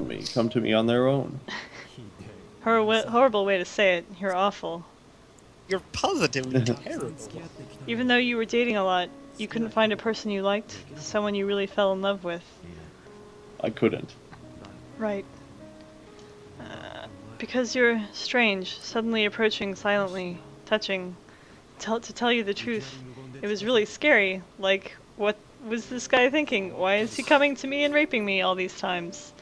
me, come to me on their own. Horrible way to say it. You're awful. You're positively terrible. Even though you were dating a lot, you couldn't find a person you liked, someone you really fell in love with. I couldn't. Right. Because you're strange, suddenly approaching silently, touching. To tell you the truth, it was really scary. Like, what was this guy thinking? Why is he coming to me and raping me all these times?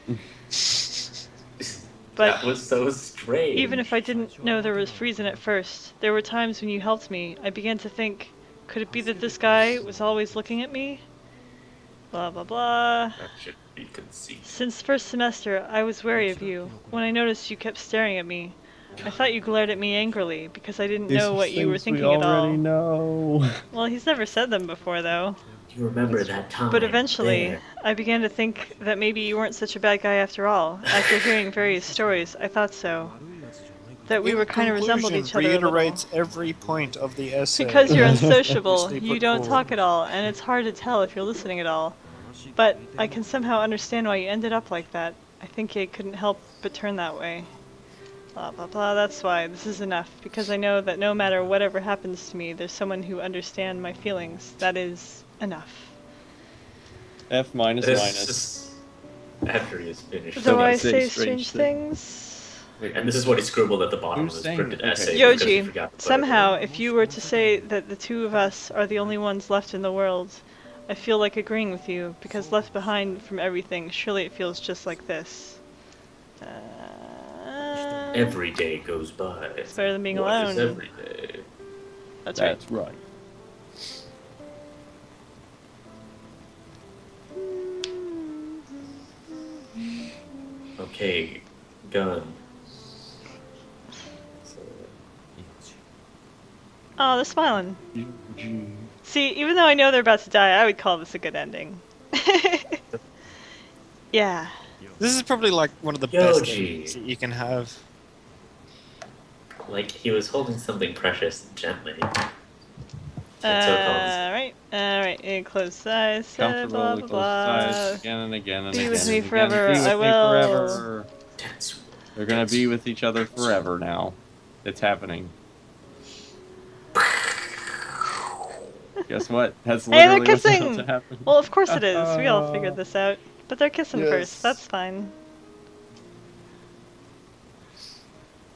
But that was so strange. even if I didn't know there was reason at first, there were times when you helped me. I began to think, could it be that this guy was always looking at me? Blah blah blah. That should be conceived. Since first semester, I was wary of you. When I noticed you kept staring at me, I thought you glared at me angrily because I didn't know what you were thinking at all. We already know. Well, he's never said them before, though. Do you remember that time? But eventually, I began to think that maybe you weren't such a bad guy after all. After hearing various stories, I thought so. That we were kind of resembled each other a little. Reiterates every point of the essay. Because you're unsociable, Which they you put don't forward. talk at all, and it's hard to tell if you're listening at all. But I can somehow understand why you ended up like that. I think I couldn't help but turn that way. Blah blah blah, that's why. This is enough, because I know that no matter whatever happens to me, there's someone who understands my feelings. That is enough. F minus This minus. is after he is finished. Though I say say strange strange things... And this is what he scribbled at the bottom Who's of his saying printed that? Okay. essay. because he Yoji, forgot to put it somehow, in. if you were to say that the two of us are the only ones left in the world, I feel like agreeing with you, because left behind from everything, surely it feels just like this. Every day goes by. It's better than being What is alone. every day? That's right. That's right. Okay, gun. So, Oh, they're smiling. Gee. See, even though I know they're about to die, I would call this a good ending. Yeah. This is probably like one of the best Yoji. endings that you can have. like he was holding something precious gently. That's what it calls. Alright, and close eyes, blah Comfortable, blah close blah. eyes again and again and Be again. with me and again. forever, Be with I me will. forever. Tetsuo. They're gonna be with each other forever now. It's happening. Guess what? That's Hey, they're literally what's about kissing! to happen. Well, of course it is. We all figured this out. But they're kissing Yes. first. That's fine.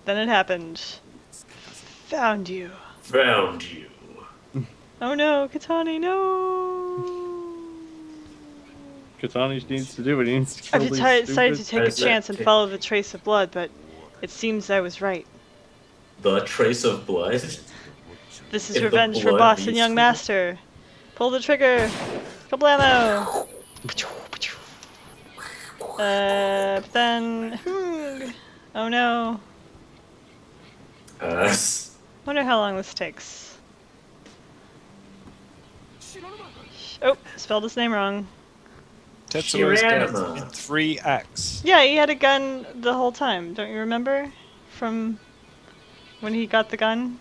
Then it happened. Found you. Found you. Oh no, Katani, no! Katani needs to do what he needs to kill I've these decided to stupid- take a That's it. chance and follow the trace of blood, but it seems I was right. The trace of blood. This is If the revenge for blood boss and leads young to- master. Pull the trigger. Kablamo! But then... Oh no. Wonder how long this takes. Oh, spelled his name wrong. Tetsuo's death Hiranuma. in 3 acts. Yeah, he had a gun the whole time. Don't you remember? From when he got the gun?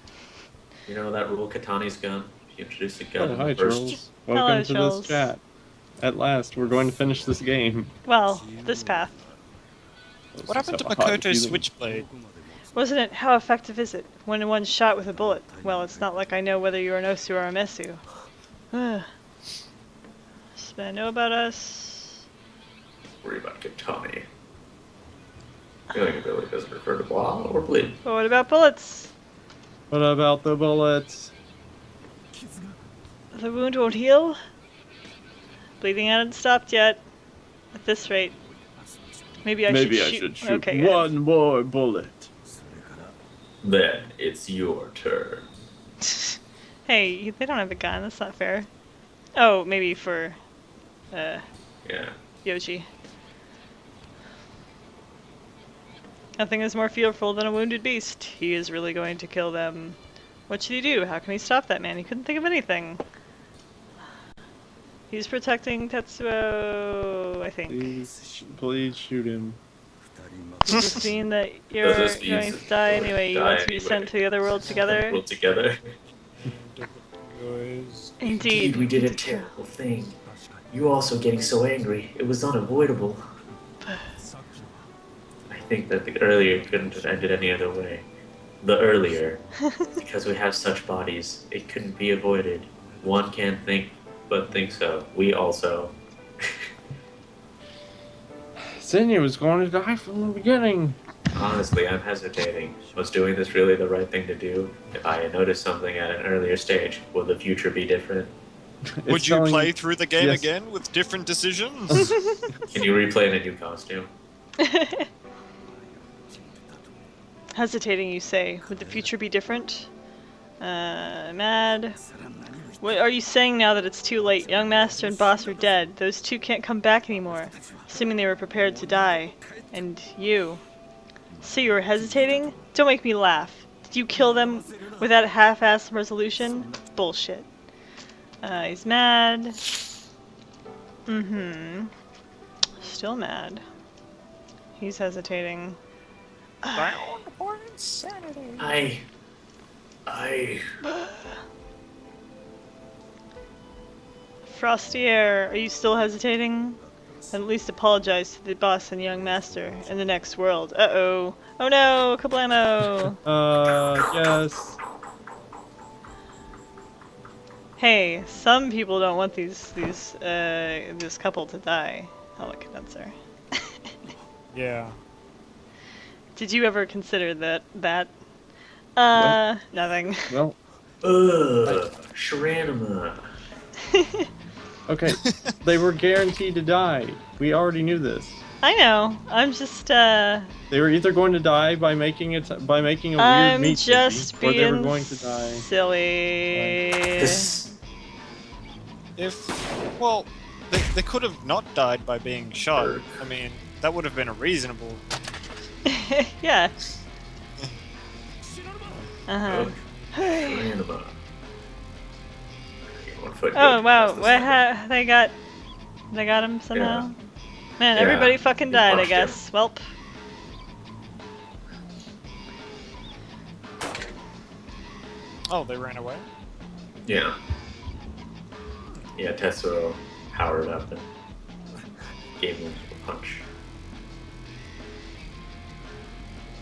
You know that rule, Katani's gun? He introduced a gun Oh, in hi, the first. Charles. Hello, Welcome to Charles. this chat. At last, we're going to finish this game. Well, this path. What happened to Have a hot Makoto's feeling. switchblade? Wasn't it? How effective is it? When one's shot with a bullet. Well, it's not like I know whether you're an Osu or a Mesu. Should I know about us? Worry about Katani. Healing ability doesn't refer to blah or bleed. But what about bullets? What about the bullets? The wound won't heal? Bleeding hasn't stopped yet. At this rate. Maybe I should shoot. Okay, good. one more bullet. Then it's your turn. Hey, they don't have a gun. That's not fair. Oh, maybe for Yeah. Yoji. Nothing is more fearful than a wounded beast. He is really going to kill them. What should he do? How can he stop that man? He couldn't think of anything. He's protecting Tetsuo, I think. Please shoot him. Does this mean that you're Does this mean going to die anyway? You want to be sent to the other world together? World together. Indeed. we did a terrible thing. You also getting so angry. It was unavoidable. think that the earlier couldn't have ended any other way. The earlier, because we have such bodies, it couldn't be avoided. One can't think but think so. We also. Senya was going to die from the beginning. Honestly, I'm hesitating. Was doing this really the right thing to do? If I had noticed something at an earlier stage, will the future be different? Would It's you telling- play through the game Yes. again with different decisions? Can you replay in a new costume? Hesitating, you say. Would the future be different? Mad. What are you saying now that it's too late? Young Master and Boss are dead. Those two can't come back anymore. Assuming they were prepared to die. And you. So you were hesitating? Don't make me laugh. Did you kill them with that half-assed resolution? Bullshit. He's mad. Mm-hmm. Still mad. He's hesitating. Bound for insanity. I. Frosty Air, are you still hesitating? Then at least apologize to the boss and young master in the next world. Uh-oh. Oh no, kablamo! Yes. Hey, some people don't want this couple to die. Helmet condenser. Yeah. Did you ever consider that? Nothing. Well, Sharanima. okay. They were guaranteed to die. We already knew this. I know. I'm just They were either going to die by making a weird I'm meat just baby, or they were being going to die. silly. Well, they could have not died by being shot. I mean, that would have been a reasonable. Yeah. Uh-huh. Sharanima. Oh wow, they got him somehow? Yeah. Man, Yeah, everybody fucking he died, I punched him. guess. Welp. Oh, they ran away? Yeah. Yeah, Tetsuo powered up and gave him a punch.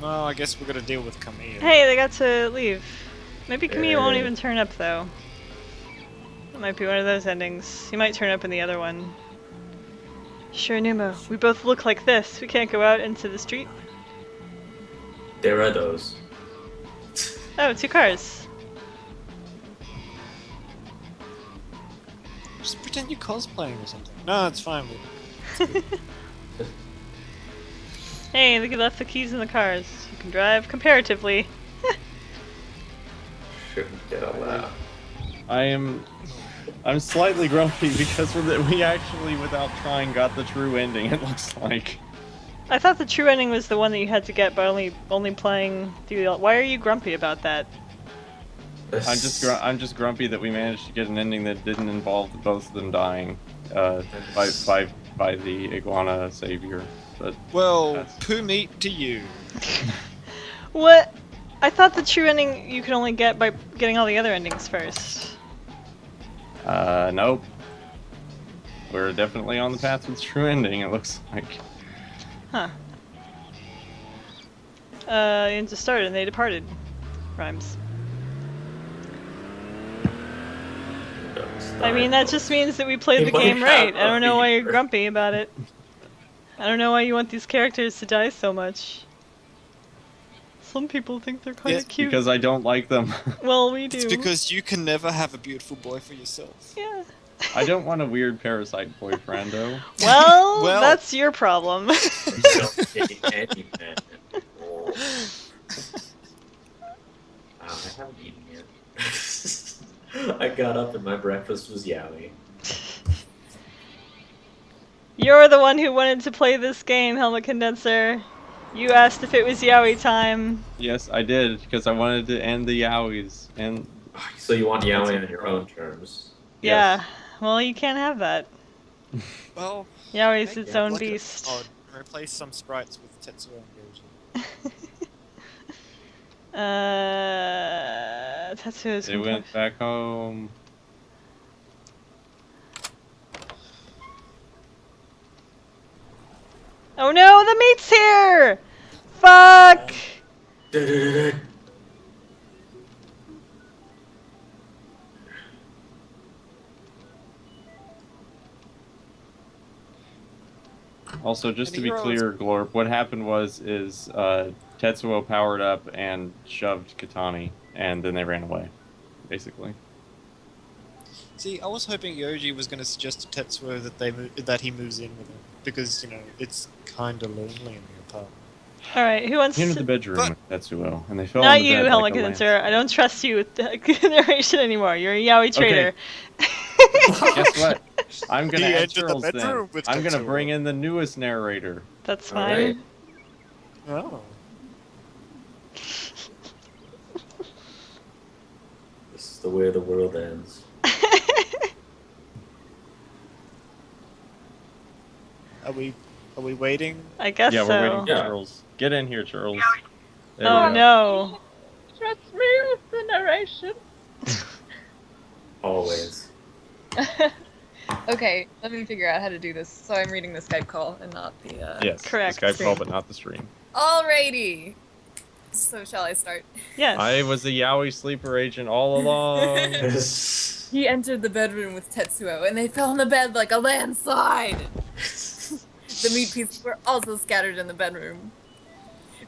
Well, I guess we're gonna deal with Camille. Hey, they got to leave. Maybe Camille won't Hey. even turn up though. It might be one of those endings. He might turn up in the other one. Sure, Nemo. We both look like this. We can't go out into the street. There are those. Oh, 2 cars. Just pretend you're cosplaying or something. No, it's fine. Hey, look, you left the keys in the cars. You can drive comparatively. Shouldn't get a laugh. I'm slightly grumpy because we actually, without trying, got the true ending. It looks like. I thought the true ending was the one that you had to get by only playing through the. Why are you grumpy about that? I'm just grumpy that we managed to get an ending that didn't involve both of them dying by the iguana savior. But Well, that's- poo meat to you. What? I thought the true ending you could only get by getting all the other endings first. Nope. We're definitely on the path to the true ending. It looks like. Huh. And just started and they departed. Rhymes. I mean, that just means that we played the game right. I don't know why you're grumpy about it. I don't know why you want these characters to die so much. Some people think they're kind of cute. Because I don't like them. Well, we do. It's because you can never have a beautiful boy for yourself. Yeah. I don't want a weird parasite boyfriend, though. Well, Well. that's your problem. I haven't eaten yet. I got up and my breakfast was yaoi. You're the one who wanted to play this game, Helmet Condenser. You asked if it was yaoi time. Yes, I did, because I wanted to end the yaois. And So you want yaoi on your own terms? Yeah. Well, you can't have that. Well, Yaoi's make its it own like a beast. mod. Replace some sprites with Tetsuo and Goji. Tetsuo's they went back home. Oh no, the meat's here! Fuck! Also, just And to the be hero is- clear, Glorp, what happened was Tetsuo powered up and shoved Katani, and then they ran away, basically. See, I was hoping Yoji was going to suggest to Tetsuo that he moves in with him because it's kind of lonely in the apartment. Alright, who wants Into to... the bedroom But- with Tetsuo, and they fell Not in the you, bed like Helmet a lamb. Condenser. I don't trust you with the narration anymore. You're a yaoi traitor. Guess what? I'm gonna He add entered the Charles then. bedroom with I'm gonna Tetsuo. bring in the newest narrator. That's All fine. right. Oh. This is the way the world ends. Are we waiting? I guess Yeah, so. we're waiting for Yeah. Charles. Get in here, Charles. There Oh we go. no. Trust me with the narration. Always. Okay, let me figure out how to do this. So I'm reading the Skype call and not the. Yes, Correct. the Skype call, Stream. but not the stream. Alrighty. So shall I start? Yes. I was a yaoi sleeper agent all along. He entered the bedroom with Tetsuo, and they fell on the bed like a landslide. The meat pieces were also scattered in the bedroom.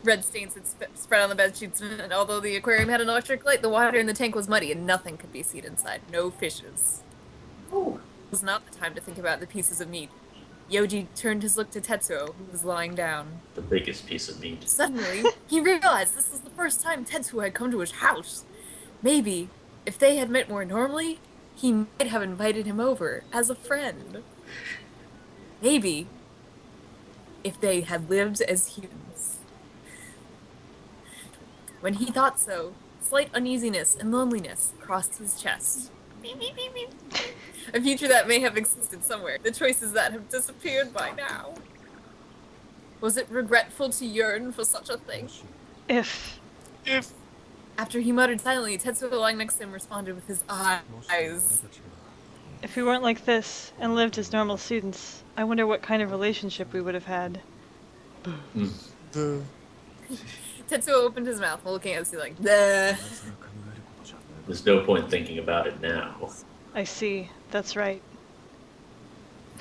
Red stains had spread on the bed sheets, and although the aquarium had an electric light, the water in the tank was muddy, and nothing could be seen inside. No fishes. Oh. It was not the time to think about the pieces of meat. Yoji turned his look to Tetsuo, who was lying down. The biggest piece of meat. Suddenly, he realized this was the first time Tetsuo had come to his house. Maybe, if they had met more normally, he might have invited him over as a friend. Maybe, if they had lived as humans. When he thought so, slight uneasiness and loneliness crossed his chest. Beep, beep, beep, beep. A future that may have existed somewhere, the choices that have disappeared by now. Was it regretful to yearn for such a thing? If. After he muttered silently, Tetsuo lying next to him responded with his eyes. If we weren't like this and lived as normal students, I wonder what kind of relationship we would have had. The Tetsuo opened his mouth while looking at us like, bleh. There's no point thinking about it now. I see. That's right.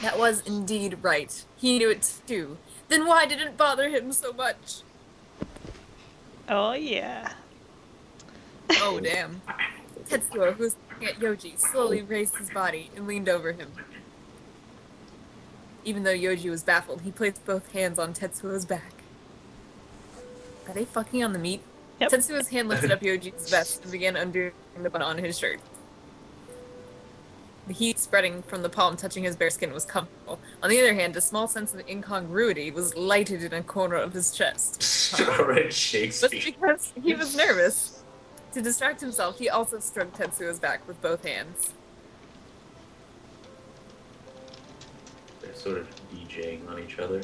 That was indeed right. He knew it too. Then why did it bother him so much? Oh yeah. Oh, damn. Tetsuo, who was looking at Yoji, slowly raised his body and leaned over him. Even though Yoji was baffled, he placed both hands on Tetsuo's back. Are they fucking on the meat? Yep. Tetsuo's hand lifted up Yoji's vest and began undoing the button on his shirt. The heat spreading from the palm touching his bare skin was comfortable. On the other hand, a small sense of incongruity was lighted in a corner of his chest. Alright, Just Shakespeare. because he was nervous. To distract himself, he also stroked Tetsuo's back with both hands. They're sort of DJing on each other.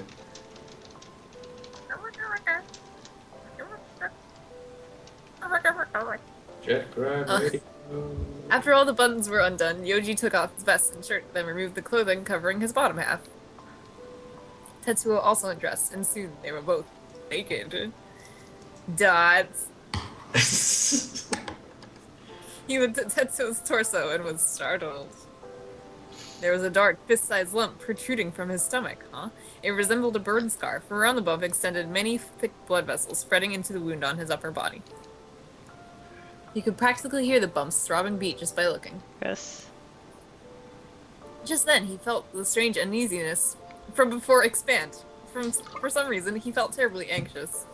Jet grab radio. After all the buttons were undone, Yoji took off his vest and shirt, then removed the clothing covering his bottom half. Tetsuo also undressed, and soon they were both naked. Dots. He looked at Tetsuo's torso and was startled. There was a dark, fist-sized lump protruding from his stomach, huh? It resembled a burn scar, for around the bump extended many thick blood vessels spreading into the wound on his upper body. You could practically hear the bump's throbbing beat just by looking. Yes. Just then, he felt the strange uneasiness from before expand. For some reason, he felt terribly anxious.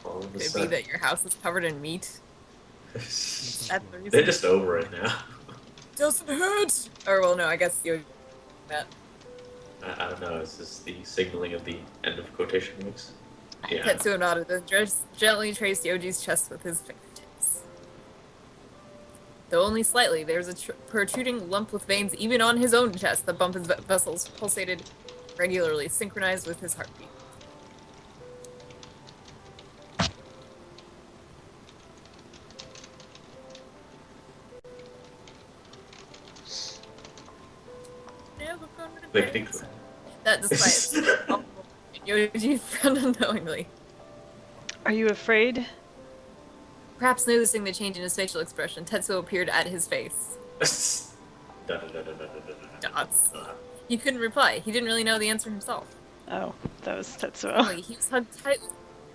All of a Could it be sudden. that your house is covered in meat? That's the reason. They're just over it now. Doesn't hurt! Or, well, no, I guess you... That. I don't know, is this the signaling of the end of quotation marks? Yeah. Tetsuo nodded and just gently traced Yoji's chest with his fingertips. Though only slightly, there was a protruding lump with veins even on his own chest that bumped his vessels pulsated regularly, synchronized with his heartbeat. No, look on my Clickety face. click. That despite Yoji frowned unknowingly. Are you afraid? Perhaps noticing the change in his facial expression, Tetsuo appeared at his face. Dots. He couldn't reply. He didn't really know the answer himself. Oh, that was Tetsuo. Finally, he was hugged tightly.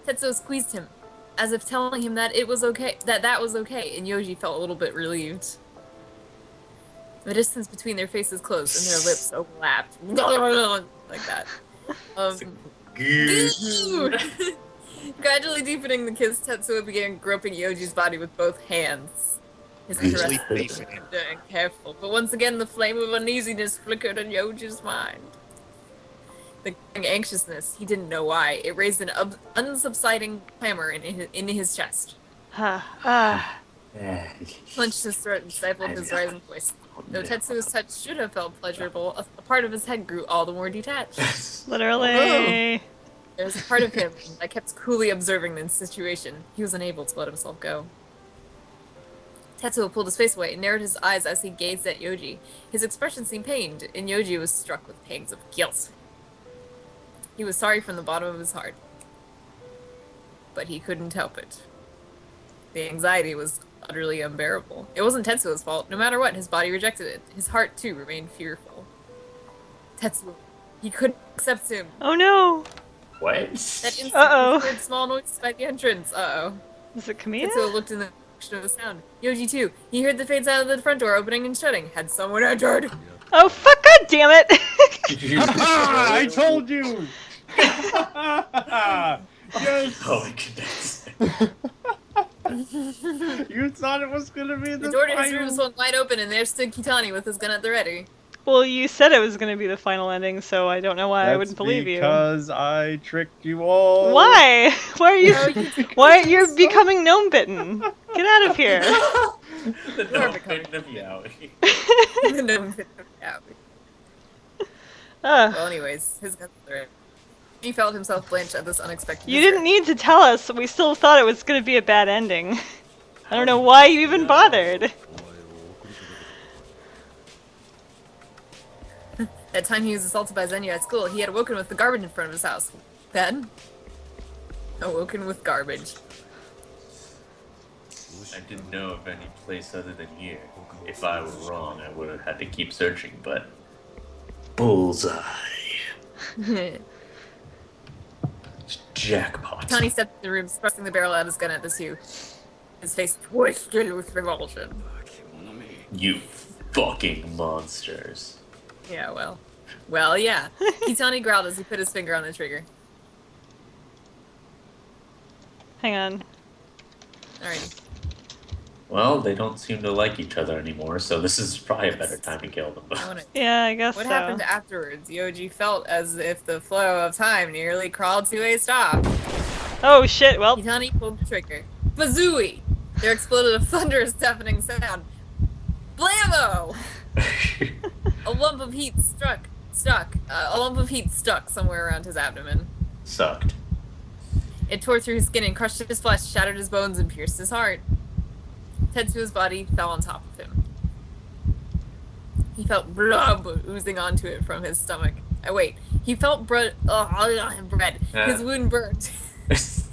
Tetsuo squeezed him, as if telling him that it was okay, that was okay, and Yoji felt a little bit relieved. The distance between their faces closed and their lips overlapped. Like that. Gradually deepening the kiss, Tetsuo began groping Yoji's body with both hands. His caress beefing him. and careful, but once again the flame of uneasiness flickered in Yoji's mind. The anxiousness, he didn't know why, it raised an unsubsiding clamor in his chest. Clenched his throat and stifled his rising voice. Though Tetsuo's touch should have felt pleasurable, a part of his head grew all the more detached. Literally. There was a part of him that kept coolly observing the situation. He was unable to let himself go. Tetsuo pulled his face away and narrowed his eyes as he gazed at Yoji. His expression seemed pained, and Yoji was struck with pangs of guilt. He was sorry from the bottom of his heart. But he couldn't help it. The anxiety was utterly unbearable. It wasn't Tetsuo's fault. No matter what, his body rejected it. His heart, too, remained fearful. Tetsuo. He couldn't accept him. Oh no! What? That instant, he Uh-oh. heard small noises by the entrance. Uh-oh. Is it Camilla? Tetsuo looked in the direction of the sound. Yoji, too. He heard the fades out of the front door opening and shutting. Had someone entered? Oh fuck, god damn it! I told you! Yes! Oh my goodness. You thought it was gonna be the The door to his final- room swung wide open, and there stood Kitani with his gun at the ready. Well, you said it was gonna be the final ending, so I don't know why I wouldn't believe you. Because I tricked you all. Why? Why are you? No, you Why you're becoming gnome bitten? Get out of here! The dog bitten of Yowie. No, yeah. Ugh. Well, anyways, his gun's at the ready. He felt himself blanch at this unexpected You visitor. didn't need to tell us. We still thought it was gonna be a bad ending. I don't know why you even bothered. That time he was assaulted by Zenya at school, he had awoken with the garbage in front of his house. Then, awoken with garbage. I didn't know of any place other than here. If I were wrong, I would have had to keep searching, but... Bullseye. Jackpot. Tani stepped in the room, thrusting the barrel out of his gun at the two. His face twisted with revulsion. You fucking monsters. Yeah, well. Well, yeah. Kitani growled as he put his finger on the trigger. Hang on. Alright. Well, they don't seem to like each other anymore, so this is probably a better time to kill them. I wanna... Yeah, I guess What so. happened afterwards? Yoji felt as if the flow of time nearly crawled to a stop. Oh shit! Well, Kitani pulled the trigger. Bazooey! There exploded a thunderous, deafening sound. Blammo! A lump of heat stuck somewhere around his abdomen. Sucked. It tore through his skin and crushed his flesh, shattered his bones, and pierced his heart. Tetsuo's body fell on top of him. He felt blood oozing onto it from his stomach. Wait. He felt bread. His wound burnt. His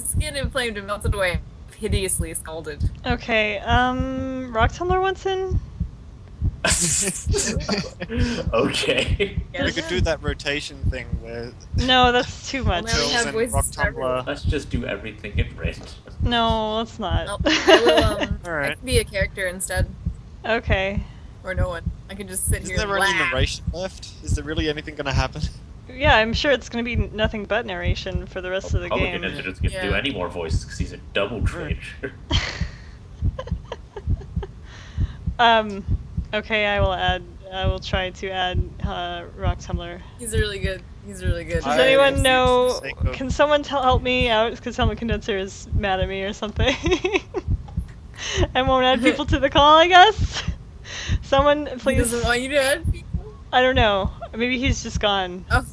skin inflamed and melted away, hideously scalded. okay. Rock Tumbler wants in. Okay. We could do that rotation thing where No, that's too much. Well, now we have and voices Rock for everyone. Tumbler. Let's just do everything in red. No, let's not. Nope. I will, I Alright. can be a character instead. Okay. Or no one. I can just sit Is here there and any laugh. narration left? Is there really anything gonna happen? Yeah, I'm sure it's gonna be nothing but narration for the rest of the Probably game. gonna just get do Yeah. any more voices because he's a double trader. Okay, I will try to add Rock Tumbler. He's really good. He's really good. Does I- anyone for know? the sake of- Can someone help me out? Because Helmet Condenser is mad at me or something. I won't add people to the call, I guess. Someone, He please. doesn't want you to add people. I don't know. Maybe he's just gone. Oh.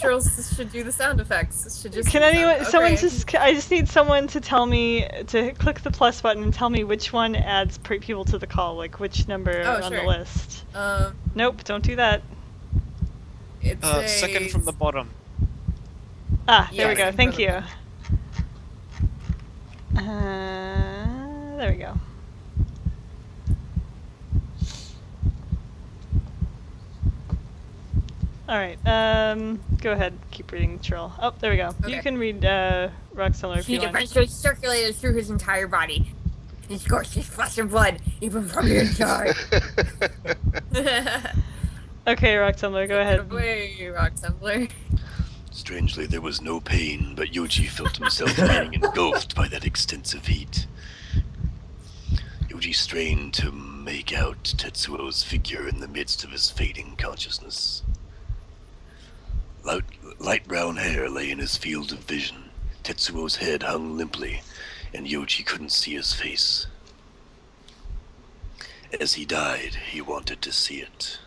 Churls should do the sound effects. Should just Can do the anyone? sound- Someone okay. just. I just need someone to tell me to click the plus button and tell me which one adds people to the call. Like which number Oh, on the sure. list. Um, Nope, don't do that. it's a... Second from the bottom. Ah, there we Yes, go. in Thank front you. of There we go. Alright, go ahead. Keep reading, Trill. Oh, there we go. You Okay. can read, Roxella if He you want. eventually circulated through his entire body. He scorched his flesh and blood, even from the inside. Okay, Roxella, go ahead. Get away, Rock Tumbler. Strangely, there was no pain, but Yoji felt himself being engulfed by that extensive heat. Yoji strained to make out Tetsuo's figure in the midst of his fading consciousness. Light brown hair lay in his field of vision. Tetsuo's head hung limply, and Yoji couldn't see his face. As he died, he wanted to see it.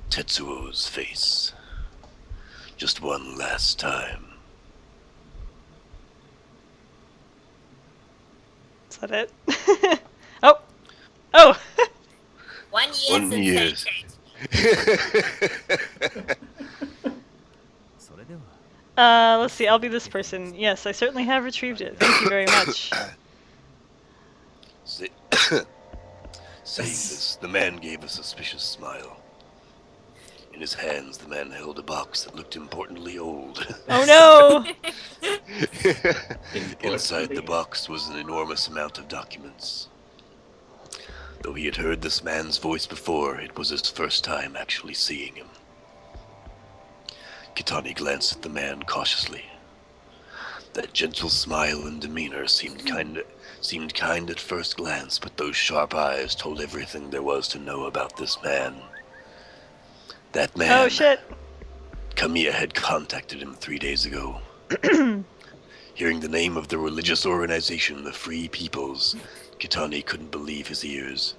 Tetsuo's face. Just one last time. Is that it? Oh! Oh! 1 year One since year. they changed. Let's see, I'll be this person. Yes, I certainly have retrieved it. Thank you very much. Saying this, the man gave a suspicious smile. In his hands, the man held a box that looked importantly old. Oh no! Inside the box was an enormous amount of documents. Though he had heard this man's voice before, it was his first time actually seeing him. Kitani glanced at the man cautiously. That gentle smile and demeanor seemed kind at first glance, but those sharp eyes told everything there was to know about this man. That man. Oh shit! Kamiya had contacted him 3 days ago. Hearing the name of the religious organization, the Free Peoples, Kitani couldn't believe his ears.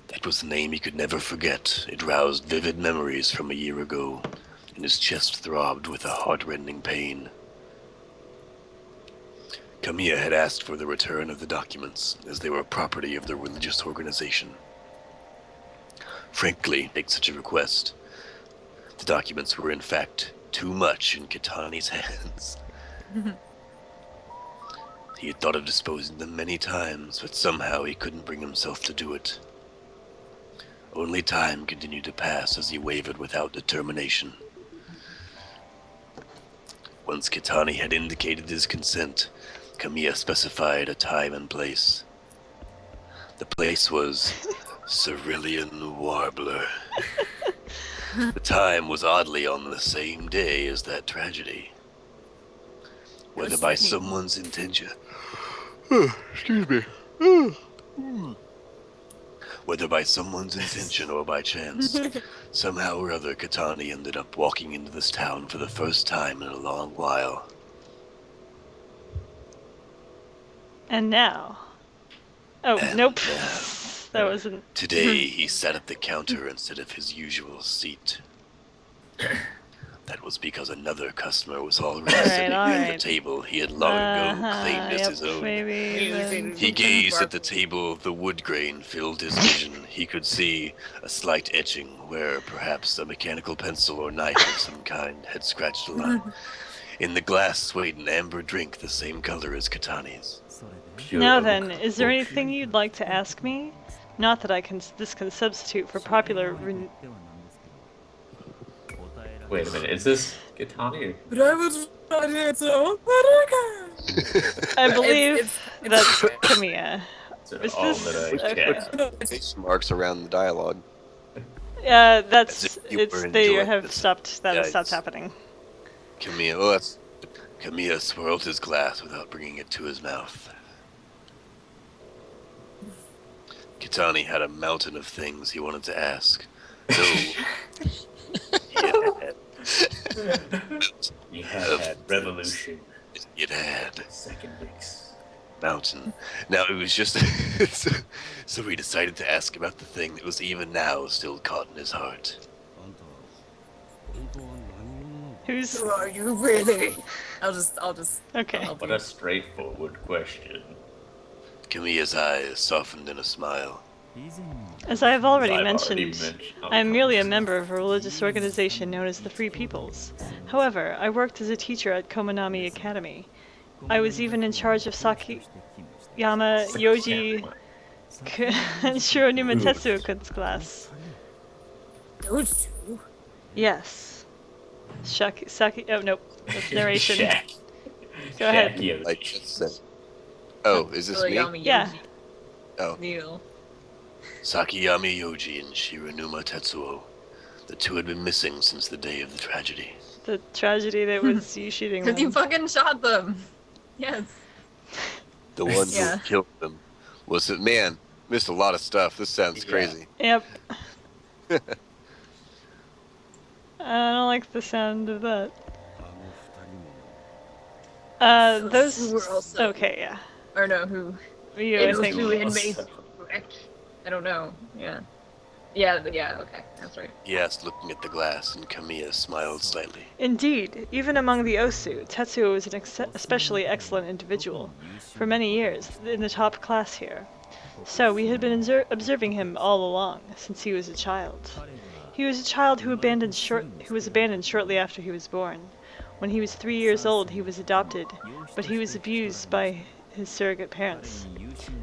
That was the name he could never forget. It roused vivid memories from a year ago, and his chest throbbed with a heartrending pain. Kamiya had asked for the return of the documents, as they were property of the religious organization. Frankly, make such a request. The documents were in fact too much in Kitani's hands. He had thought of disposing them many times, but somehow he couldn't bring himself to do it. Only time continued to pass as he wavered without determination. Once Kitani had indicated his consent, Kamiya specified a time and place. The place was Cerulean Warbler. The time was oddly on the same day as that tragedy. Whether by someone's intention... excuse me. Whether by someone's intention or by chance, somehow or other Kitani ended up walking into this town for the first time in a long while. And now. Oh, And nope. now. That wasn't. Today, he sat at the counter instead of his usual seat. That was because another customer was already sitting at the alright. table he had long ago claimed as Yep, his own. maybe. then- He gazed at the table, the wood grain filled his vision. He could see a slight etching where perhaps a mechanical pencil or knife of some kind had scratched a line. In the glass swayed an amber drink the same color as Kitani's. Now then, is there anything you'd like to ask me? Not that this can substitute for popular. Wait a minute, is this Kitani? But I was not here to I believe it's that's Kamiya. Is all this that I okay? can. Face marks around the dialogue. That's As if you it's were they enjoying have this. stopped. That has Yeah, stopped it's- happening. Kamiya swirled his glass without bringing it to his mouth. Kitani had a mountain of things he wanted to ask. So, You have had revolution. it had Second weeks. mountain. Now it was just so he decided to ask about the thing that was even now still caught in his heart. Who's... Who are you really? I'll just. I'll Okay. help What you. a straightforward question. Kamiya's eyes softened in a smile. As I have already I've mentioned, I am merely a member of a religious organization known as the Free Peoples. However, I worked as a teacher at Komanami Academy. I was even in charge of Sakiyama Yoji and Shironuma Tetsuo-kun's class. Those two? Yes. Oh, nope. That's narration. Shaq. Go ahead. Shaq Like just said. Oh, is this me? Yami Yeah. Yoji. Oh. Neil. Sakiyami Yoji and Shiranuma Tetsuo. The two had been missing since the day of the tragedy. The tragedy that was you shooting Because you them. fucking shot them. Yes. The one Yeah. who killed them was it. Man, missed a lot of stuff. This sounds Yeah. crazy. Yep. I don't like the sound of that. Those... Who were also... Okay, yeah. Or no, who? You, I It was think... two inmates, correct? I don't know. Yeah. Yeah. Okay. That's right. He asked, looking at the glass, and Kamiya smiled slightly. Indeed, even among the Osu, Tetsuo was an especially excellent individual. For many years, in the top class here. So, we had been observing him all along, since he was a child. He was a child who was abandoned shortly after he was born. When he was 3 years old, he was adopted, but he was abused by his surrogate parents.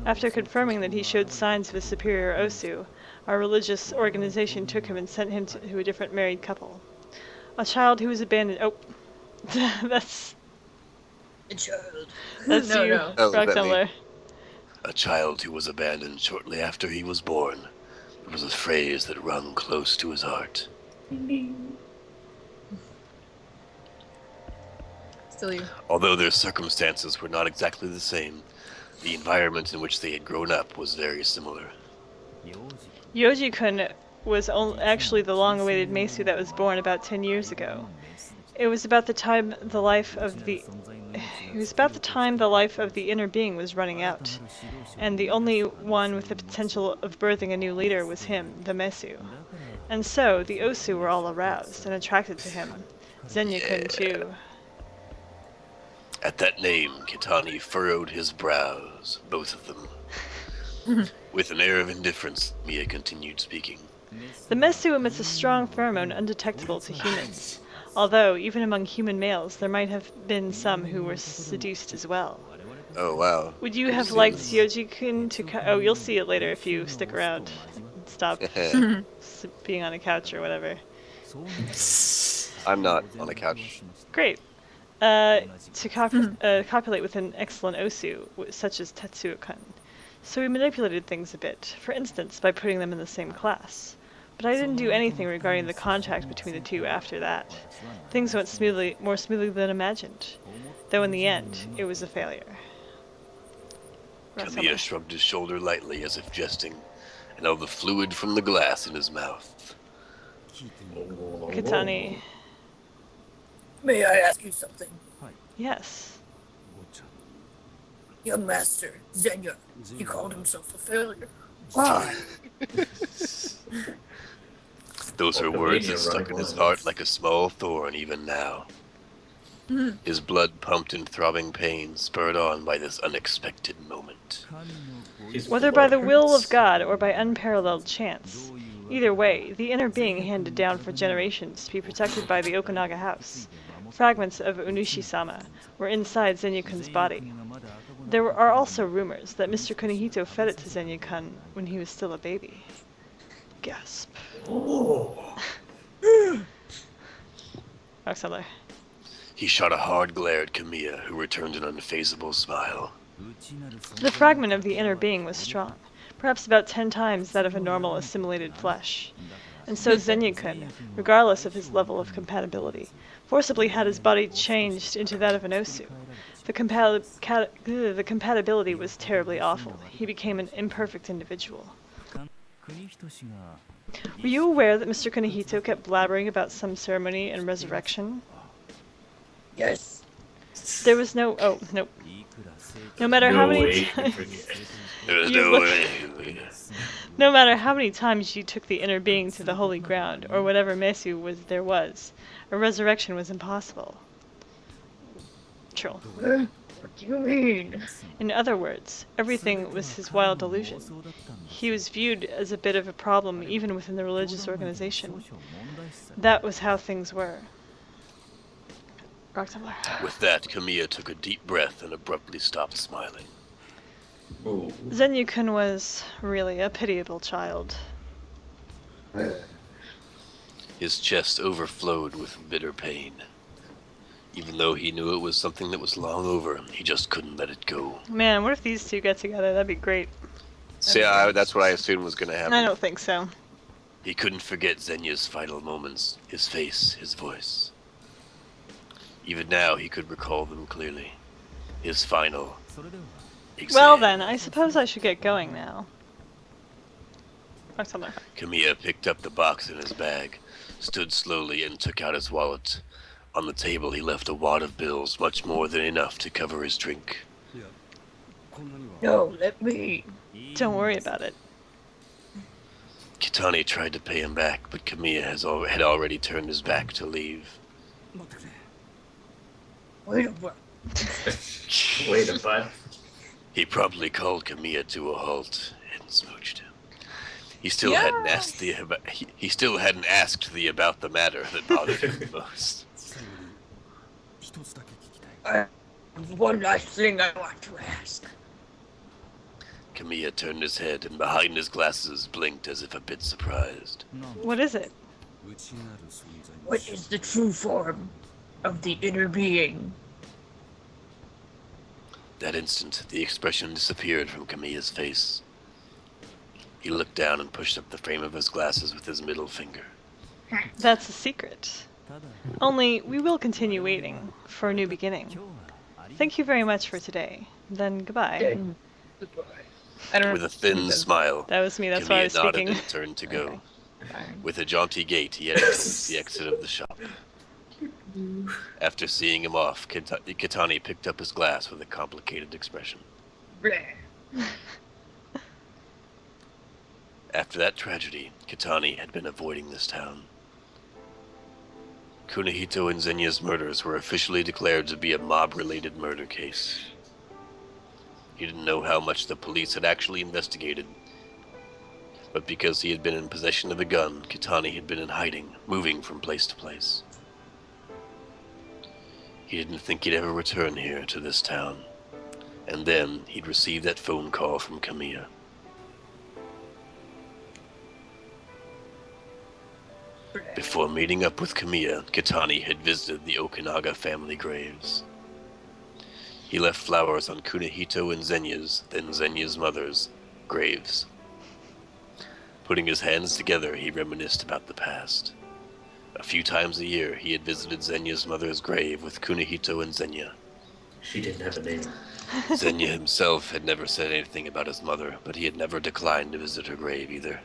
After confirming that he showed signs of a superior Osu, our religious organization took him and sent him to a different married couple. A child who was abandoned... Oh, that's A child. No, you, no. Oh, Rock is that me? Tumbler. A child who was abandoned shortly after he was born. It was a phrase that rung close to his heart. Still you. Although their circumstances were not exactly the same, the environment in which they had grown up was very similar. Yoji-kun was actually the long-awaited Meisu that was born about 10 years ago. It was about the time the life of the inner being was running out, and the only one with the potential of birthing a new leader was him, the Meisu. And so, the Osu were all aroused and attracted to him. Zenyu-kun too. At that name, Kitani furrowed his brows, both of them. With an air of indifference, Mia continued speaking. The Meisu emits a strong pheromone undetectable to humans, although, even among human males, there might have been some who were seduced as well. Oh wow. Would you have liked Yoji-kun to oh, you'll see it later if you stick around. Stop being on a couch or whatever. I'm not on a couch. Great. To copulate with an excellent Osu, such as Tetsuo-kun. So we manipulated things a bit, for instance, by putting them in the same class. But I didn't do anything regarding the contact between the two after that. Things went more smoothly than imagined. Though in the end, it was a failure. Kamiya shrugged his shoulder lightly as if jesting, and held the fluid from the glass in his mouth. Kitani. May I ask you something? Yes. Young master, Zenya, he called himself a failure. Why? Those are words that stuck in his heart like a small thorn even now. His blood pumped in throbbing pain, spurred on by this unexpected moment. Whether by the will of God or by unparalleled chance. Either way, the inner being handed down for generations to be protected by the Okunaga house. Fragments of Unushi-sama were inside Zenyu-kun's body. There are also rumors that Mr. Kunihito fed it to Zenyu-kun when he was still a baby. Gasp. Roxella. He shot a hard glare at Kamiya, who returned an unfazable smile. The fragment of the inner being was strong, perhaps about 10 times that of a normal assimilated flesh. And so Zenyu-kun, regardless of his level of compatibility, forcibly had his body changed into that of an Osu. The compatibility was terribly awful. He became an imperfect individual. Were you aware that Mr. Kunihito kept blabbering about some ceremony and resurrection? Yes. There was no... Oh, nope. No matter how many times... There's You no look- way. No matter how many times you took the inner being to the holy ground, or whatever Mesu there was, a resurrection was impossible. Troll. What do you mean? In other words, everything was his wild delusion. He was viewed as a bit of a problem even within the religious organization. That was how things were. Rock tumbler. With that, Kamiya took a deep breath and abruptly stopped smiling. Ooh. Zenyu-kun was really a pitiable child. His chest overflowed with bitter pain. Even though he knew it was something that was long over, he just couldn't let it go. Man, what if these two get together? That'd be great. See, that's what I assumed was going to happen. I don't think so. He couldn't forget Zenya's final moments, his face, his voice. Even now, he could recall them clearly. His final exam. Well then, I suppose I should get going now. Rock tumbler. Kamiya picked up the box in his bag, stood slowly, and took out his wallet. On the table, he left a wad of bills, much more than enough to cover his drink. No, let me. Don't worry about it. Kitani tried to pay him back, but Kamiya had already turned his back to leave. Wait a minute. Wait a minute. He promptly called Kamiya to a halt and smooched him. He still hadn't asked he still hadn't asked thee about the matter that bothered him the most. I have one last thing I want to ask. Kamiya turned his head and behind his glasses blinked as if a bit surprised. What is it? What is the true form of the inner being? That instant, the expression disappeared from Kamiya's face. He looked down and pushed up the frame of his glasses with his middle finger. That's a secret. Only, we will continue waiting for a new beginning. Thank you very much for today. Then goodbye. Then, goodbye. I don't With a thin smile, That was me, that's why I was Kamiya nodded speaking. and turned to go. Okay. Fine. With a jaunty gait, he headed towards the exit of the shop. After seeing him off, Kitani picked up his glass with a complicated expression. Bleh. After that tragedy, Kitani had been avoiding this town. Kunihito and Zenya's murders were officially declared to be a mob-related murder case. He didn't know how much the police had actually investigated, but because he had been in possession of a gun, Kitani had been in hiding, moving from place to place. He didn't think he'd ever return here to this town, and then he'd received that phone call from Kamiya. Before meeting up with Kamiya, Kitani had visited the Okinaga family graves. He left flowers on Kunihito and Zenya's, then Zenya's mother's, graves. Putting his hands together, he reminisced about the past. A few times a year, he had visited Zenya's mother's grave with Kunihito and Zenya. She didn't have a name. Zenya himself had never said anything about his mother, but he had never declined to visit her grave either.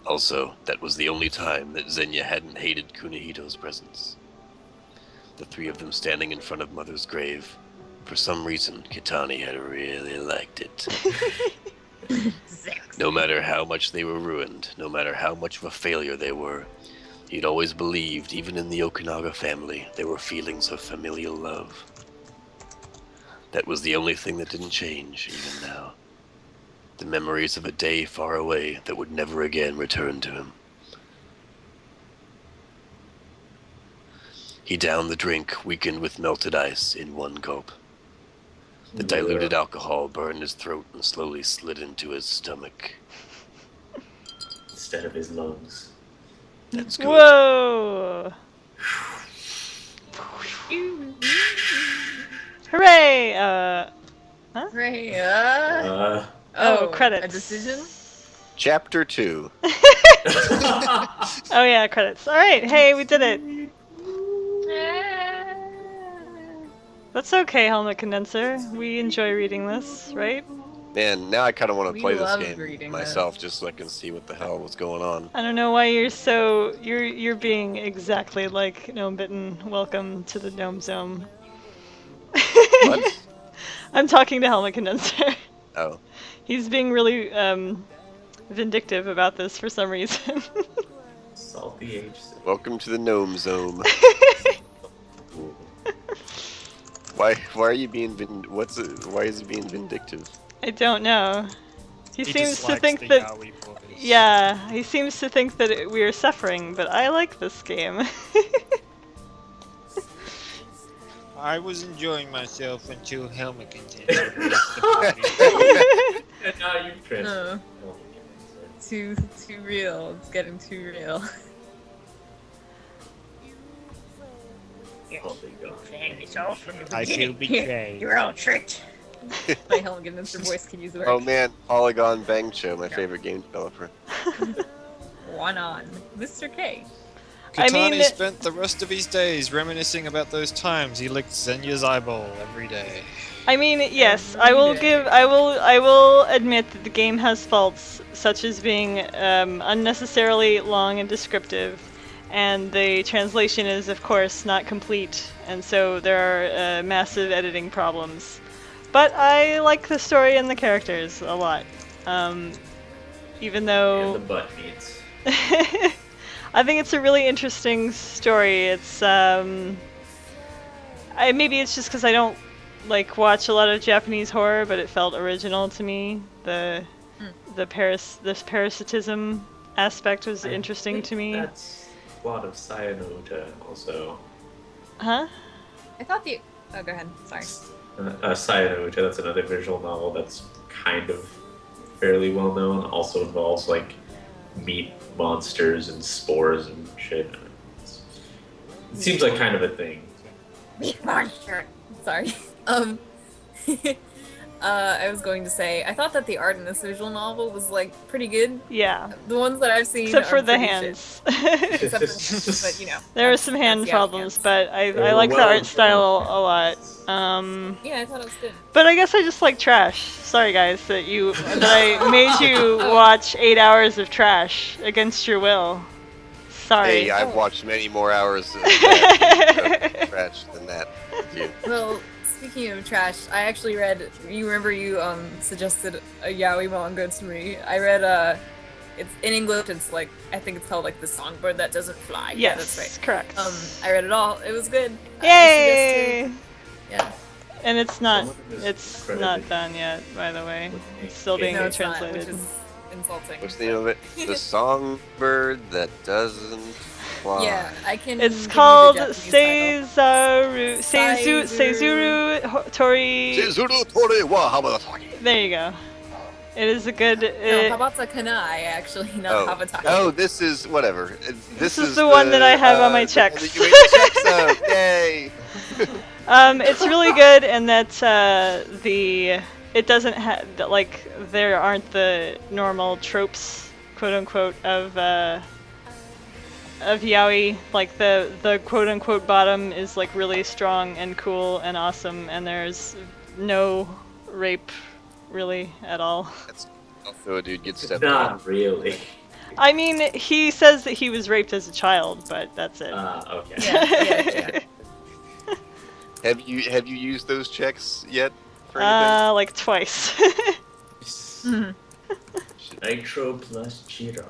Also, that was the only time that Zenya hadn't hated Kunihito's presence. The three of them standing in front of Mother's grave. For some reason, Kitani had really liked it. No matter how much they were ruined, no matter how much of a failure they were, he'd always believed, even in the Okinaga family, there were feelings of familial love. That was the only thing that didn't change, even now. The memories of a day far away that would never again return to him. He downed the drink, weakened with melted ice, in one gulp. The diluted alcohol burned his throat and slowly slid into his stomach. Instead of his lungs. That's good. Whoa! Hooray! Right, Oh, credits. A decision? Chapter 2. Oh yeah, credits. Alright, hey, we did it. That's okay, Helmet Condenser. We enjoy reading this, right? Man, now I kind of want to We play this love game reading myself just so I can see what the hell was going on. I don't know why you're being exactly like Gnome Bitten. Welcome to the Gnome Zone. What? I'm talking to Helmet Condenser. Oh. He's being really vindictive about this for some reason. Salty age. Welcome to the gnome zone. Why are you being why is he being vindictive? I don't know. He seems to dislikes think the that. yaoi boys. Yeah, he seems to think that we are suffering, but I like this game. I was enjoying myself until Helmet continued. And now you've transferred. Too real. It's getting too real. Saying this all from the I feel beginning. betrayed. You're all tricked. My Helgen Mr. Voice can use the word. Oh man, Polygon Bang Show, my favorite game developer. One on. Mr. K. I Katani mean- spent the rest of his days reminiscing about those times he licked Zenya's eyeball every day. I mean, yes, I will admit that the game has faults, such as being unnecessarily long and descriptive, and the translation is, of course, not complete, and so there are massive editing problems. But I like the story and the characters a lot, even though... And the butt meats. I think it's a really interesting story. It's maybe it's just because I don't watch a lot of Japanese horror, but it felt original to me. This parasitism aspect was interesting to me. That's a lot of Sayonota also. Huh? I thought the... Oh, go ahead. Sorry. Sayonota, that's another visual novel that's kind of fairly well known. Also involves meat monsters and spores and shit. It seems like kind of a thing. Meat monster. Sorry. I was going to say, I thought that the art in this visual novel was pretty good. Yeah. The ones that I've seen Except for are the pretty hands. shit. Except for, but you know. There were that's- some hand that's problems, Yaoi but I They like were the well art style done. a lot. hands. Yeah, I thought it was good. But I guess I just like trash. Sorry guys that I made you watch 8 hours of trash against your will. Sorry. Hey, I've watched many more hours of trash than that. Dude. Well, speaking of trash, I actually read. You remember you suggested a yaoi manga to me. I read it's in English. It's I think it's called The Songbird That Doesn't Fly. Yes, Yeah, that's right. correct. I read it all. It was good. I Yay! suggested- Yeah. And it's not Some of it is it's credited. not done yet, by the way. It's still being No, it's not, translated. which is insulting. What's the name of it? The songbird that doesn't fly. Yeah, I can. It's give you the called Japanese title. Seizuru Tori. Seizuru Tori wa Habataki. There you go. It is a good. No, Habata Kanai, actually, not Oh. Habataki. Oh, this is whatever. This is the one that I have on my the checks. one that you made the checks of. Yay! It's really good in that it doesn't have there aren't the normal tropes, quote unquote, of yaoi. The quote unquote bottom is really strong and cool and awesome, and there's no rape really at all. That's also a dude gets stepped on. Not really. I mean, he says that he was raped as a child, but that's it. Okay. Yeah. Have you used those checks yet for anything? Twice. Nitro plus Chiro.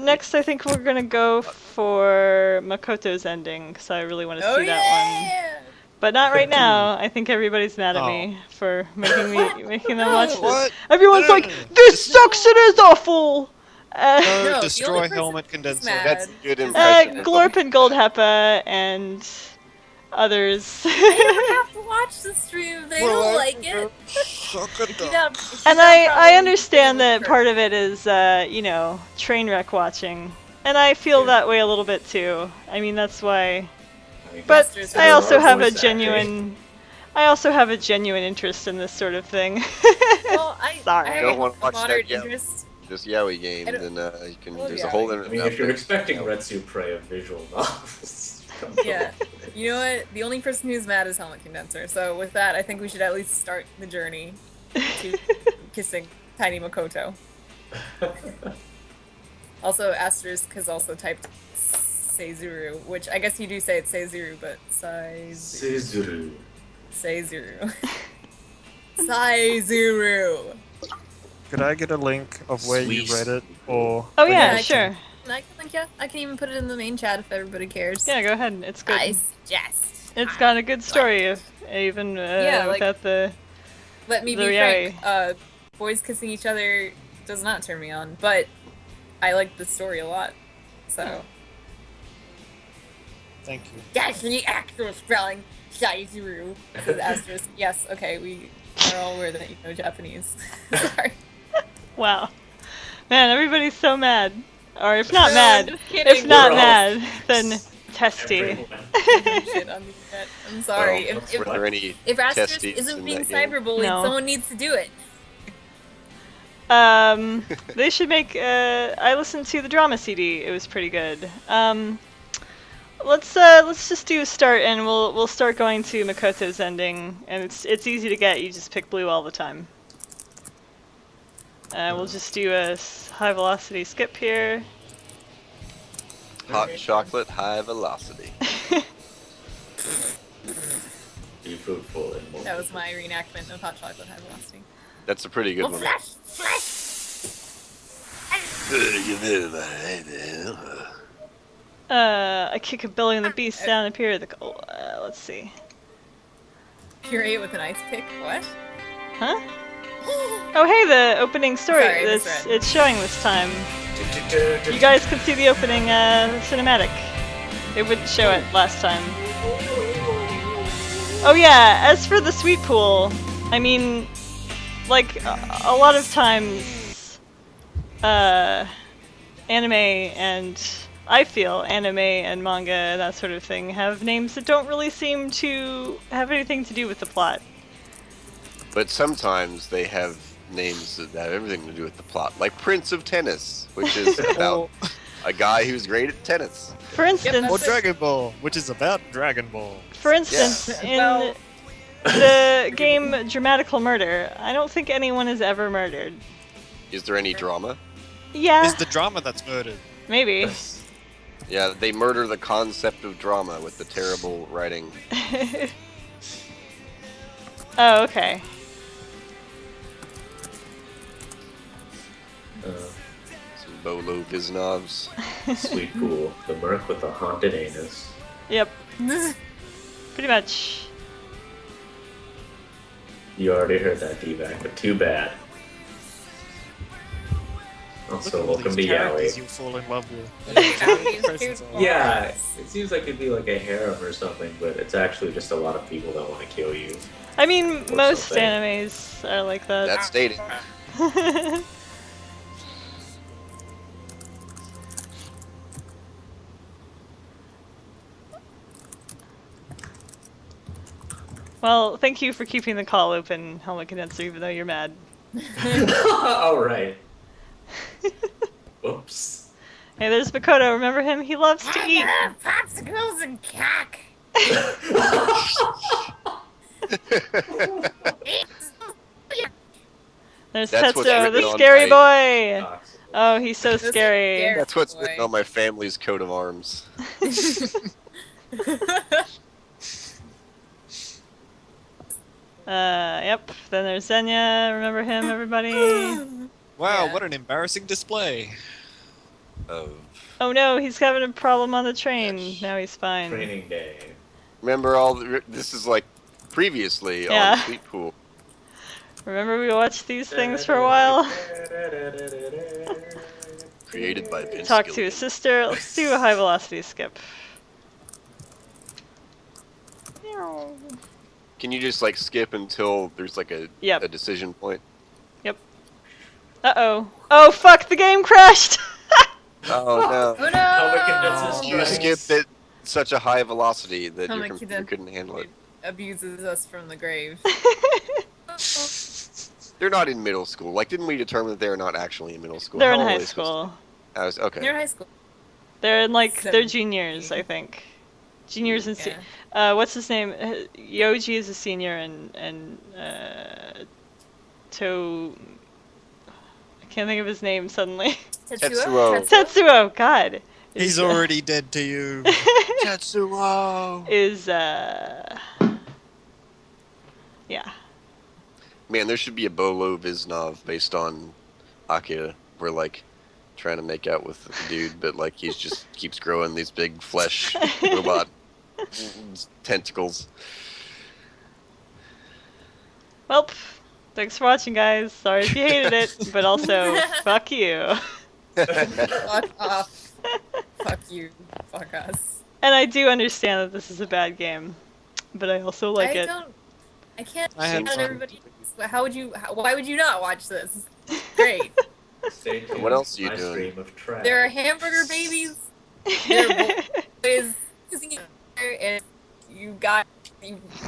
Next I think we're gonna go for Makoto's ending, because I really want to Oh see that one. yeah! But not right now. I think everybody's mad at Oh. me for making them watch this. What? Everyone's like, this sucks, it is awful! No, the destroy only person helmet who's condenser. mad That's a good is- impression. Glorp and Goldheppa and others. They don't have to watch the stream. They don't like it. Suck it If you up. don't- if you And don't I probably understand feel that hurt. part of it is, train wreck watching. And I feel Yeah. that way a little bit too. I mean, that's why. But Masters I of also War have a voice genuine. I also have a genuine interest in this sort of thing. Well, I Sorry. I Don't have wanna a watch that moderate yet. interest. This yaoi game, I don't- then you can. Well, There's yeah. a whole. I mean, if you're expecting Retsu Prey of visual novels. Yeah. You know what? The only person who's mad is Helmet Condenser. So with that, I think we should at least start the journey to kissing Tiny Makoto. Also, Asterisk has also typed Seizuru, which I guess you do say it's Seizuru, but Seizuru. Sizuru. Seizuru. Saizuru. Could I get a link of where you Sweet. read it, or? Oh when yeah, you- sure. I can link you. I can even put it in the main chat if everybody cares. Yeah, go ahead. It's good. I suggest. It's got a good story, even Yeah, like- without the. Let me The be reality. frank. Boys kissing each other does not turn me on, but I like the story a lot. So Thank you. That's the actual spelling. Saizuru. this is asterisk. Yes, okay, we are all aware that you know Japanese. Sorry. Wow. Man, everybody's so mad. Or if not No, mad, I'm just kidding. if not We're all- mad, then testy. Everyone. Shit on the internet. I'm sorry. Well, if that's Are there any if Asterisk testes isn't in being that game? cyberbullied, No. someone needs to do it. They should make. I listened to the drama CD. It was pretty good. Let's just do a start, and we'll start going to Makoto's ending, and it's easy to get. You just pick blue all the time. We'll just do a high velocity skip here. Hot chocolate, high velocity. Be fruitful and more. That was my reenactment of Hot Chocolate High Velocity. That's a pretty good Well, one. flash. I kick a Billy and the Beast down a pier of the. Let's see. Puree with an ice pick? What? Huh? Oh hey, the opening story. Sorry, I misread. It's showing this time. You guys can see the opening cinematic. It wouldn't show it last time. Oh yeah, as for the sweet pool, I mean, like, a lot of times, anime and, I feel, anime and manga and that sort of thing have names that don't really seem to have anything to do with the plot. But sometimes they have names that have everything to do with the plot, like Prince of Tennis, which is about a guy who's great at tennis. For instance, Or Dragon Ball, which is about Dragon Ball. For instance, in Well- the game Dramatical Murder, I don't think anyone is ever murdered. Is there any drama? Yeah, It's the drama that's murdered. maybe. Yeah, they murder the concept of drama with the terrible writing. Oh, okay. Some Bolo Viznovs. Sweet pool. The Merc with the haunted anus. Yep. Pretty much. You already heard that, D-Back, but too bad. Look Also, at all welcome to these characters Yaoi. you'll fall in love with. Here's Yeah, it seems like it'd be like a harem or something, but it's actually just a lot of people that want to kill you. I mean, Or most something. animes are like that. That's dating. Well, thank you for keeping the call open, Helmet Condenser, even though you're mad. All right. Oops. Hey, there's Makoto. Remember him? He loves to I eat. love popsicles and cock. There's That's what's Tetsuo, written the on scary my- boy. Oh, he's so scary. That's what's Boy. written on my family's coat of arms. Yep. Then there's Zenya. Remember him, everybody? Wow, Yeah. what an embarrassing display. Of Oh no, he's having a problem on the train. Now he's fine. Training day. remember all the, this is like previously Yeah. on Sweet Pool. Remember we watched these things for a while? Created by Vince Talk to Gilligan. his sister. Let's do a high velocity skip. Can you just like skip until there's like a Yep. a decision point? Uh-oh. Oh fuck, the game crashed! Oh Oh Helmet condenses no! You strikes. skipped at such a high velocity that your Helmet computer condenser couldn't handle it. Abuses us from the grave. They're not in middle school. Like, didn't we determine that they're not actually in middle school? They're in How old high are they supposed school. to- I was, okay. Near high school. They're in like, they're 17. juniors, I think. Juniors and Yeah. what's his name? Yoji is a senior and I can't think of his name suddenly. Tetsuo. Tetsuo, God. He's already dead to you. Tetsuo! Is yeah. Man, there should be a Bolo Viznov based on Akira, where like trying to make out with the dude, but like he's just keeps growing these big flesh robot tentacles. Well, thanks for watching, guys. Sorry if you hated it, but also, fuck you. Fuck off. Fuck you. Fuck us. And I do understand that this is a bad game, but I also like it. I can't I had understand fun. everybody. Why would you not watch this? Great. Stay tuned What else to are you my doing? stream of trash. There are hamburger babies. There are boys kissing each other, and you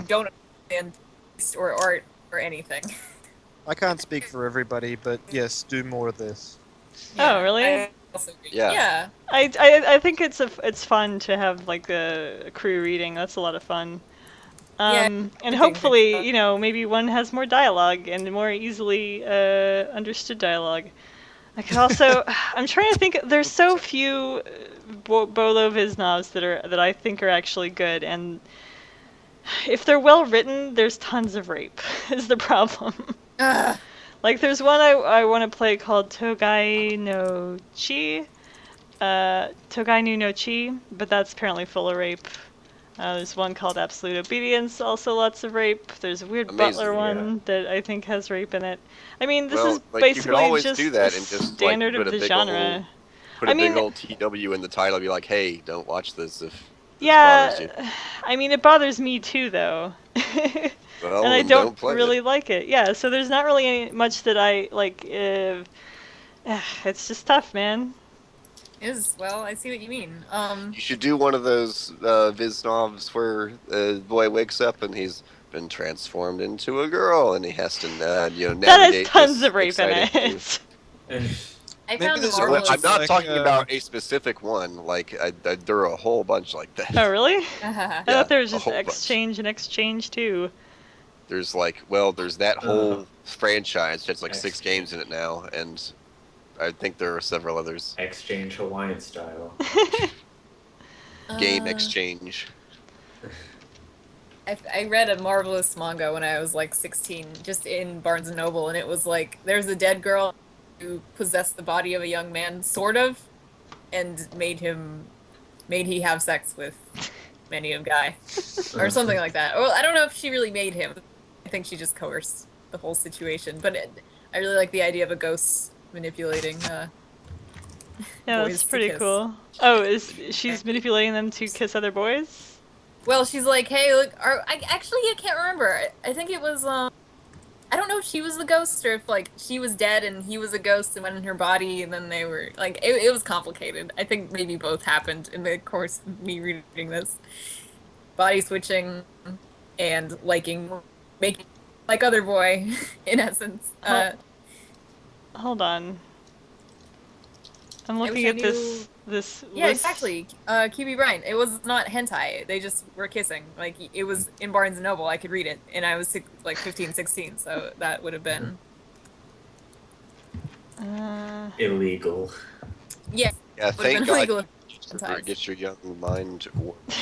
don't understand taste or art or anything. I can't speak for everybody, but yes, do more of this. Oh, really? I also agree. Yeah. Yeah. I think it's fun to have like a crew reading. That's a lot of fun. And hopefully, you know, maybe one has more dialogue and more easily understood dialogue. I could also, I'm trying to think. There's so few Bolo Viznovs that I think are actually good, and if they're well written, there's tons of rape. Is the problem? Ugh. Like there's one I want to play called Togai no Chi. Togai no Chi, but that's apparently full of rape. There's one called Absolute Obedience, also lots of rape. There's a weird Amazing, butler one that I think has rape in it. I mean, this Well, is like, you could basically always just do that the and just, like, standard put of a the big genre. Put a big old TW in the title, be like, hey, don't watch this if this bothers you. Yeah, I mean, it bothers me too, though. Well, And I then don't play really it. like it. Yeah, so there's not really much that I like. It's just tough, man. Well, I see what you mean. You should do one of those Viznovs where the boy wakes up and he's been transformed into a girl and he has to, navigate That has tons this of rape in exciting it. I Maybe found the there's a marvelous. I'm not like, talking about a specific one. Like, there are a whole bunch like that. Oh, really? I Yeah, thought there was a just whole bunch. exchange too. There's there's that whole franchise. There's like 6 games in it now, and I think there are several others. Exchange Hawaiian style. Game exchange. I read a marvelous manga when I was like 16, just in Barnes and Noble, and it was like there's a dead girl who possessed the body of a young man, sort of, and made he have sex with many a guy, or something like that. Well, I don't know if she really made him. I think she just coerced the whole situation. But I really like the idea of a ghost manipulating. Yeah, boys that's to pretty kiss. cool. Oh, she's manipulating them to kiss other boys? Well, she's like, hey, look, I can't remember. I think it was, I don't know if she was the ghost or if, like, she was dead and he was a ghost and went in her body and then they were, like, it was complicated. I think maybe both happened in the course of me reading this. Body switching and making like other boy, in essence. Hold on. I'm wish looking I at this Yeah, list. exactly. QB Bryant. It was not hentai. They just were kissing. Like, it was in Barnes and Noble. I could read it. And I was, 15, 16, so that would have been... Illegal. Yeah. Yeah, Would've thank been God illegal you hentai. get your young mind warped.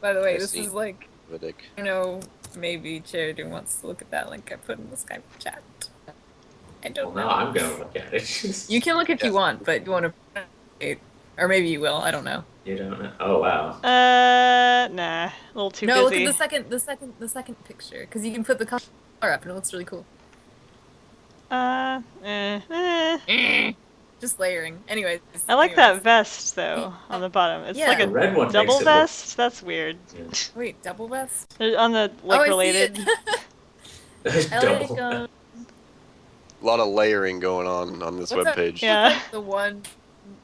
By the way, I this see. is like... Ridic. I don't know, maybe Cherry wants to look at that link I put in the Skype chat. I don't Well, know. now I'm gonna look at it. You can look if you Yeah. want, but you want to... Or maybe you will, I don't know. You don't know? Oh wow. Nah, a little too No, busy. look at the second picture, because you can put the color up and it looks really cool. Just layering. Anyways. I like that vest though on the bottom. It's Yeah. like The a red one double makes it vest. That's weird. Wait, double vest? On the Oh, I see related. it. I like, Double. A lot of layering going on this What's that? webpage. Yeah.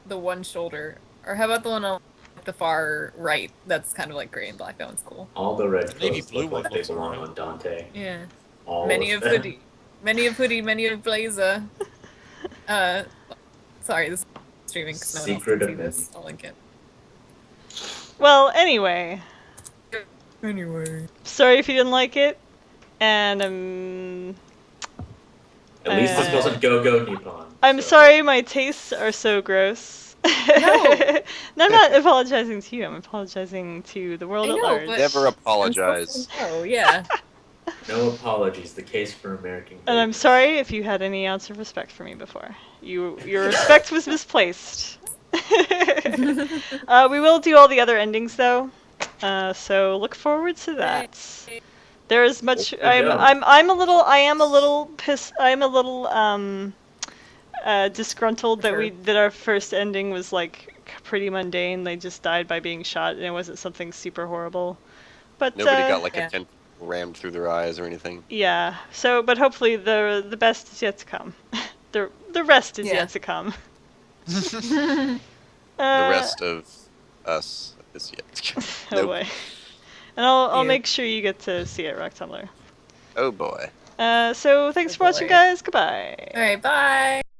the one shoulder. Or how about the one on the far right? That's kind of like gray and black. That one's cool. All the red Navy clothes blue look one like they looks belong alright. on Dante. Yeah. All Many of of them. hoodie. Many of blazer. Sorry, this is streaming because no one else Secret can see of this. I'll link it. Well, anyway, Anyway. sorry if you didn't like it, and At least this Uh, wasn't Go Go Nippon. I'm so- sorry my tastes are so gross. No, I'm not apologizing to you. I'm apologizing to the world I at know, large. but- Never I'm apologize. supposed to know, yeah. No apologies. The case for American. And I'm greatness. sorry if you had any ounce of respect for me before. Your respect was misplaced. We will do all the other endings though, so look forward to that. There is much. Well, good job. I am a little disgruntled that our first ending was like pretty mundane. They just died by being shot, and it wasn't something super horrible. But Nobody got like Yeah. a tent rammed through their eyes or anything. yeah. So, but hopefully the best is yet to come. the rest is yet to come. The rest of us is yet. Oh Nope. boy. And I'll Yeah. make sure you get to see it, Rock Tumbler. Oh boy. So thanks for watching, boy. guys. Goodbye. All right, bye.